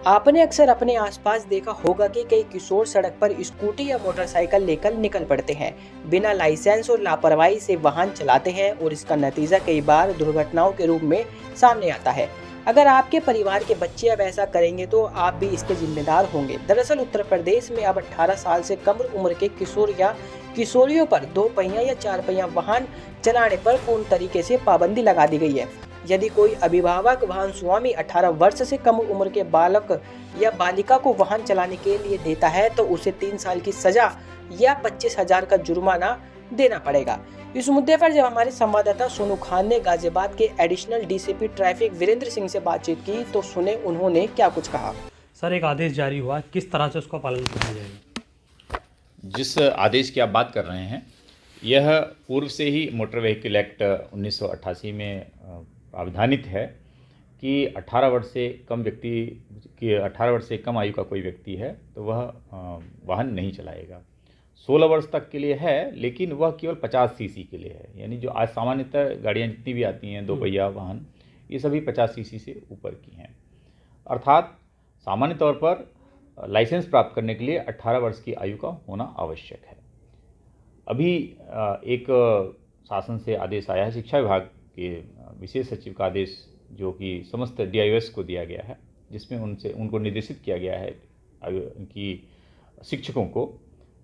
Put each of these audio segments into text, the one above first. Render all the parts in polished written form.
आपने अक्सर अपने आसपास देखा होगा कि कई किशोर सड़क पर स्कूटी या मोटरसाइकिल लेकर निकल पड़ते हैं। बिना लाइसेंस और लापरवाही से वाहन चलाते हैं और इसका नतीजा कई बार दुर्घटनाओं के रूप में सामने आता है। अगर आपके परिवार के बच्चे अब ऐसा करेंगे तो आप भी इसके जिम्मेदार होंगे। दरअसल उत्तर प्रदेश में अब 18 साल से कम उम्र के किशोर या किशोरियों पर 2 पहिया या 4 पहिया वाहन चलाने पर पूर्ण तरीके से पाबंदी लगा दी गई है। यदि कोई अभिभावक वाहन स्वामी 18 वर्ष से कम उम्र के बालक या बालिका को वाहन चलाने के लिए देता है तो उसे 3 साल की सजा या 25,000 का जुर्माना देना पड़ेगा। इस मुद्दे पर जब हमारे संवाददाता सोनू खान ने गाजियाबाद के additional DCP traffic Virendra Singh से बातचीत की तो सुने उन्होंने क्या कुछ कहा। सर, एक आदेश जारी हुआ, किस तरह से उसका पालन किया जाएगा? जिस आदेश की आप बात कर रहे हैं यह पूर्व से ही मोटर व्हीकल एक्ट 1988 में प्रावधानित है कि 18 वर्ष से कम व्यक्ति की 18 वर्ष से कम आयु का कोई व्यक्ति है तो वह वाहन नहीं चलाएगा। 16 वर्ष तक के लिए है, लेकिन वह केवल 50 सीसी के लिए है। यानी जो आज सामान्यतः गाड़ियाँ जितनी भी आती हैं 2 पहिया वाहन, ये सभी 50 सीसी से ऊपर की हैं। अर्थात सामान्य तौर पर लाइसेंस प्राप्त करने के लिए 18 वर्ष की आयु का होना आवश्यक है। अभी एक शासन से आदेश आया है, शिक्षा विभाग के विशेष सचिव का आदेश जो कि समस्त DIOs को दिया गया है, जिसमें उनको निर्देशित किया गया है कि शिक्षकों को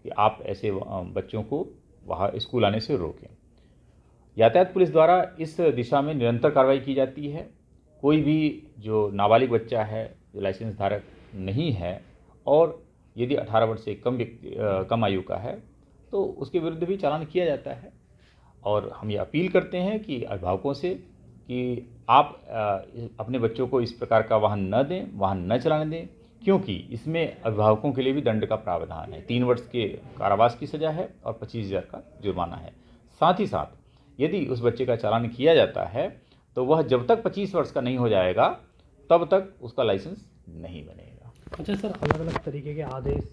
कि आप ऐसे बच्चों को वहाँ स्कूल आने से रोकें। यातायात पुलिस द्वारा इस दिशा में निरंतर कार्रवाई की जाती है। कोई भी जो नाबालिग बच्चा है, जो लाइसेंस धारक नहीं है और यदि 18 वर्ष से कम आयु का है तो उसके विरुद्ध भी चालान किया जाता है। और हम ये अपील करते हैं कि अभिभावकों से कि आप अपने बच्चों को इस प्रकार का वाहन न दें, वाहन न चलाने दें, क्योंकि इसमें अभिभावकों के लिए भी दंड का प्रावधान है। 3 वर्ष के कारावास की सज़ा है और 25,000 का जुर्माना है। साथ ही साथ यदि उस बच्चे का चालान किया जाता है तो वह जब तक 25 वर्ष का नहीं हो जाएगा तब तक उसका लाइसेंस नहीं बनेगा। अच्छा सर, अलग अलग तरीके के आदेश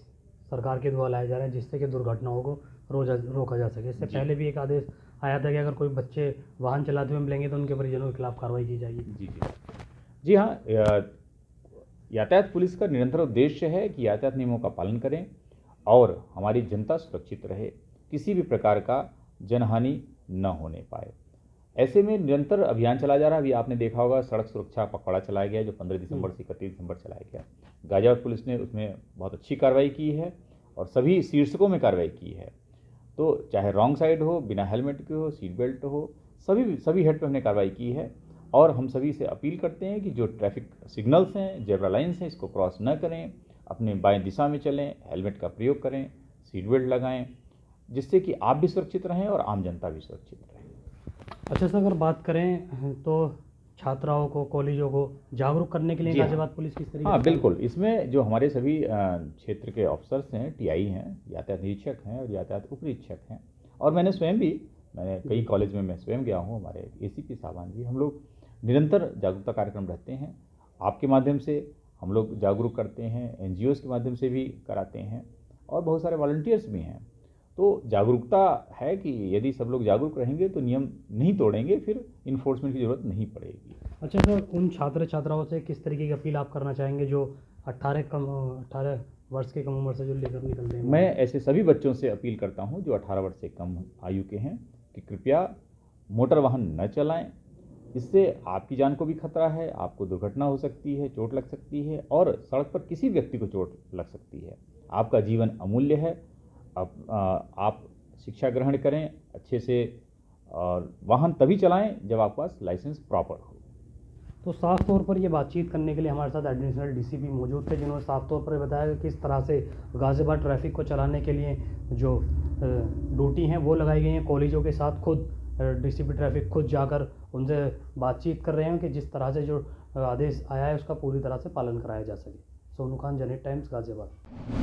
सरकार के द्वारा लाए जा रहे हैं जिससे कि दुर्घटनाओं को रोका जा सके। इससे पहले भी एक आदेश आया था कि अगर कोई बच्चे वाहन चलाते हुए मिलेंगे तो उनके परिजनों के खिलाफ कार्रवाई की जाएगी। जी हाँ, यातायात पुलिस का निरंतर उद्देश्य है कि यातायात नियमों का पालन करें और हमारी जनता सुरक्षित रहे, किसी भी प्रकार का जनहानि न होने पाए। ऐसे में निरंतर अभियान चलाया जा रहा है। अभी आपने देखा होगा सड़क सुरक्षा पखवाड़ा चलाया गया जो 15 दिसंबर से 31 दिसंबर चलाया गया। गाजियाबाद पुलिस ने उसमें बहुत अच्छी कार्रवाई की है और सभी शीर्षकों में कार्रवाई की है। तो चाहे रॉन्ग साइड हो, बिना हेलमेट के हो, सीट बेल्ट हो, सभी हेड पे हमने कार्रवाई की है। और हम सभी से अपील करते हैं कि जो ट्रैफिक सिग्नल्स हैं, जेब्रा लाइन्स हैं, इसको क्रॉस न करें, अपने बाएं दिशा में चलें, हेलमेट का प्रयोग करें, सीट बेल्ट लगाएं, जिससे कि आप भी सुरक्षित रहें और आम जनता भी सुरक्षित रहे। अच्छा सर, अगर बात करें तो छात्राओं को, कॉलेजों को जागरूक करने के लिए गाजियाबाद पुलिस किस तरीके? हाँ बिल्कुल, इसमें जो हमारे सभी क्षेत्र के ऑफिसर्स हैं, TI हैं, यातायात निरीक्षक हैं और यातायात उपनिरीक्षक हैं, और मैंने कई कॉलेज में मैं स्वयं गया हूँ, हमारे ACP साहबान जी, हम लोग निरंतर जागरूकता कार्यक्रम रहते हैं। आपके माध्यम से हम लोग जागरूक करते हैं, NGOs के माध्यम से भी कराते हैं और बहुत सारे वॉलंटियर्स भी हैं। तो जागरूकता है कि यदि सब लोग जागरूक रहेंगे तो नियम नहीं तोड़ेंगे, फिर इन्फोर्समेंट की ज़रूरत नहीं पड़ेगी। अच्छा सर, उन छात्र छात्राओं से किस तरीके की अपील आप करना चाहेंगे जो 18 वर्ष के कम उम्र से जो लेकर निकलते हैं? मैं ऐसे सभी बच्चों से अपील करता हूं जो 18 वर्ष से कम आयु के हैं कि कृपया मोटर वाहन न चलाएं। इससे आपकी जान को भी खतरा है, आपको दुर्घटना हो सकती है, चोट लग सकती है और सड़क पर किसी व्यक्ति को चोट लग सकती है। आपका जीवन अमूल्य है। आप शिक्षा ग्रहण करें अच्छे से और वाहन तभी चलाएं जब आपके पास लाइसेंस प्रॉपर हो। तो साफ तौर पर ये बातचीत करने के लिए हमारे साथ एडिशनल DCP मौजूद थे, जिन्होंने साफ तौर पर बताया कि किस तरह से गाजियाबाद ट्रैफिक को चलाने के लिए जो ड्यूटी हैं वो लगाई गई हैं। कॉलेजों के साथ खुद DCP ट्रैफिक खुद जाकर उनसे बातचीत कर रहे हैं कि जिस तरह से जो आदेश आया है उसका पूरी तरह से पालन कराया जा सके। सोनू खान, जनहित टाइम्स, गाजियाबाद।